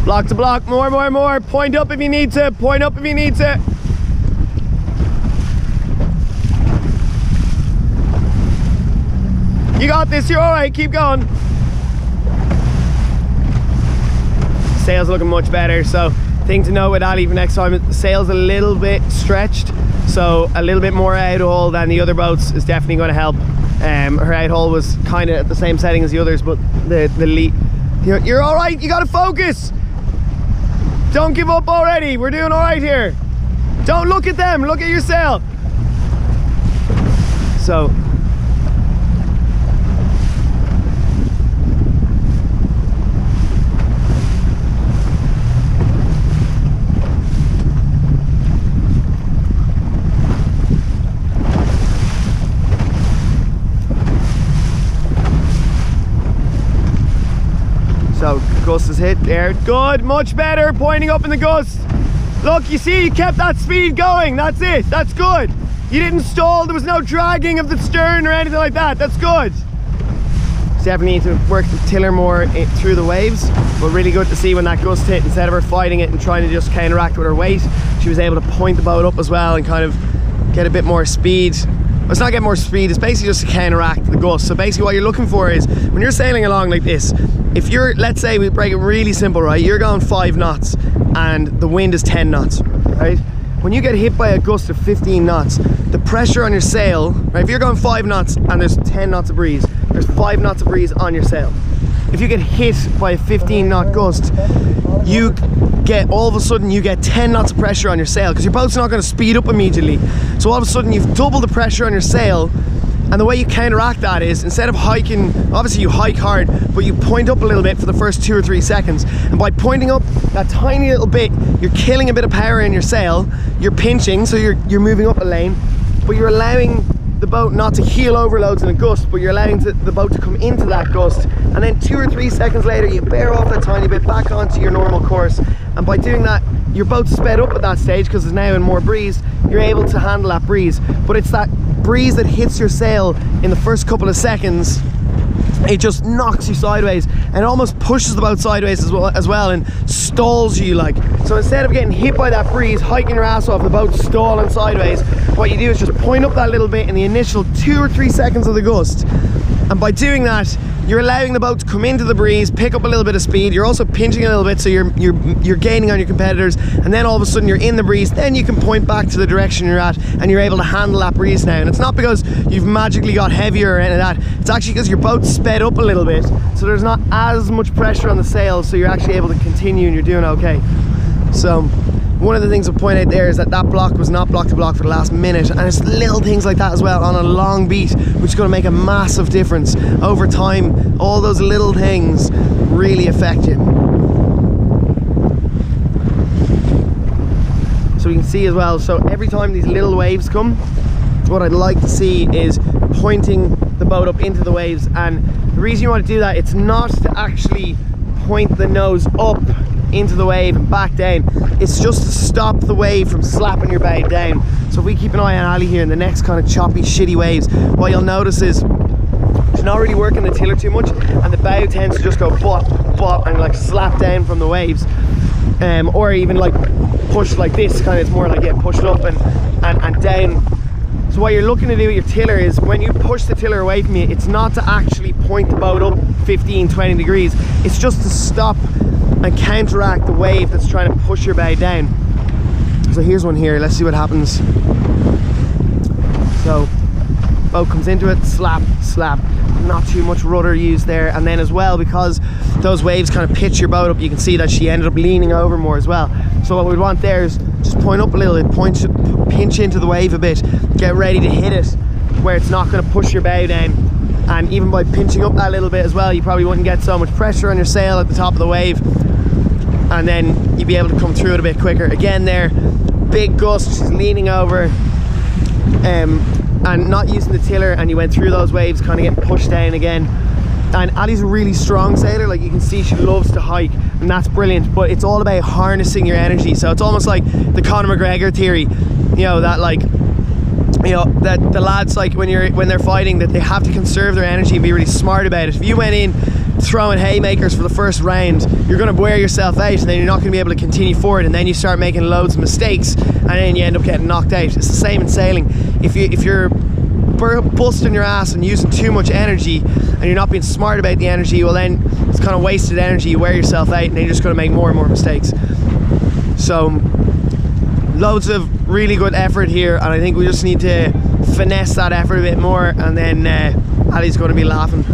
Block to block, more. Point up if you need to, point up if you need to. You got this, you're all right, keep going. Sail's looking much better, so thing to note with Ali for next time, the sail's a little bit stretched, so a little bit more outhaul than the other boats is definitely going to help. Her outhaul was kind of at the same setting as the others, but the lead, you're all right, you got to focus. Don't give up already, we're doing all right here. Don't look at them, look at your sail. So gust is hit there, good, much better, pointing up in the gust. Look, you see, you kept that speed going, that's it, that's good. You didn't stall, there was no dragging of the stern or anything like that, that's good. Definitely need to work the tiller more through the waves, but really good to see when that gust hit, instead of her fighting it and trying to just counteract with her weight, she was able to point the boat up as well and kind of get a bit more speed. Well, it's not get more speed, it's basically just to counteract the gust. So basically what you're looking for is, when you're sailing along like this, if you're, let's say we break it really simple, right? You're going 5 knots and the wind is 10 knots, right? When you get hit by a gust of 15 knots, the pressure on your sail, right? If you're going 5 knots and there's 10 knots of breeze, there's 5 knots of breeze on your sail. If you get hit by a 15 knot gust, you get, all of a sudden you get 10 knots of pressure on your sail, because your boat's not going to speed up immediately. So all of a sudden you've doubled the pressure on your sail. And the way you counteract that is, instead of hiking, obviously you hike hard, but you point up a little bit for the first 2 or 3 seconds. And by pointing up that tiny little bit, you're killing a bit of power in your sail, you're pinching, so you're moving up a lane, but you're allowing the boat not to heel overloads in a gust, but you're allowing the boat to come into that gust. And then 2 or 3 seconds later, you bear off that tiny bit back onto your normal course. And by doing that, your boat's sped up at that stage because it's now in more breeze. You're able to handle that breeze, but it's that breeze that hits your sail in the first couple of seconds, it just knocks you sideways and almost pushes the boat sideways as well and stalls you, like. So instead of getting hit by that breeze, hiking your ass off, the boat stalling sideways, what you do is just point up that little bit in the initial 2 or 3 seconds of the gust. And by doing that, you're allowing the boat to come into the breeze, pick up a little bit of speed. You're also pinching a little bit, so you're gaining on your competitors, and then all of a sudden you're in the breeze. Then you can point back to the direction you're at, and you're able to handle that breeze now. And it's not because you've magically got heavier or any of that. It's actually because your boat's sped up a little bit, so there's not as much pressure on the sails, so you're actually able to continue and you're doing okay. So one of the things I'll point out there is that that block was not block to block for the last minute, and it's little things like that as well on a long beat, which is going to make a massive difference over time. All those little things really affect you. So we can see as well, so every time these little waves come, what I'd like to see is pointing the boat up into the waves. And the reason you want to do that, it's not to actually point the nose up into the wave and back down, it's just to stop the wave from slapping your bow down. So if we keep an eye on Ali here in the next kind of choppy, shitty waves, what you'll notice is she's not really working the tiller too much, and the bow tends to just go bop, bop, and like slap down from the waves, or even like push like this, kind of, it's more like getting pushed up and down. So what you're looking to do with your tiller is, when you push the tiller away from you, it's not to actually point the boat up 15-20 degrees, it's just to stop and counteract the wave that's trying to push your bow down. So here's one here, let's see what happens. So boat comes into it, slap, slap, not too much rudder used there. And then as well, because those waves kind of pitch your boat up, you can see that she ended up leaning over more as well. So what we'd want there is just point up a little bit, pinch into the wave a bit, get ready to hit it where it's not going to push your bow down. And even by pinching up that little bit as well, you probably wouldn't get so much pressure on your sail at the top of the wave, and then you'd be able to come through it a bit quicker. Again there, big gust, she's leaning over and not using the tiller, and you went through those waves kind of getting pushed down again. And Ali's a really strong sailor, like you can see she loves to hike, and that's brilliant, but it's all about harnessing your energy. So it's almost like the Conor McGregor theory, you know, that like, you know, that the lads, like when they're fighting, that they have to conserve their energy and be really smart about it. If you went in throwing haymakers for the first round, you're going to wear yourself out, and then you're not going to be able to continue forward, and then you start making loads of mistakes, and then you end up getting knocked out. It's the same in sailing. If you're busting your ass and using too much energy, and you're not being smart about the energy, well then it's kind of wasted energy. You wear yourself out, and then you're just going to make more and more mistakes. So loads of really good effort here, and I think we just need to finesse that effort a bit more, and then Ali's going to be laughing.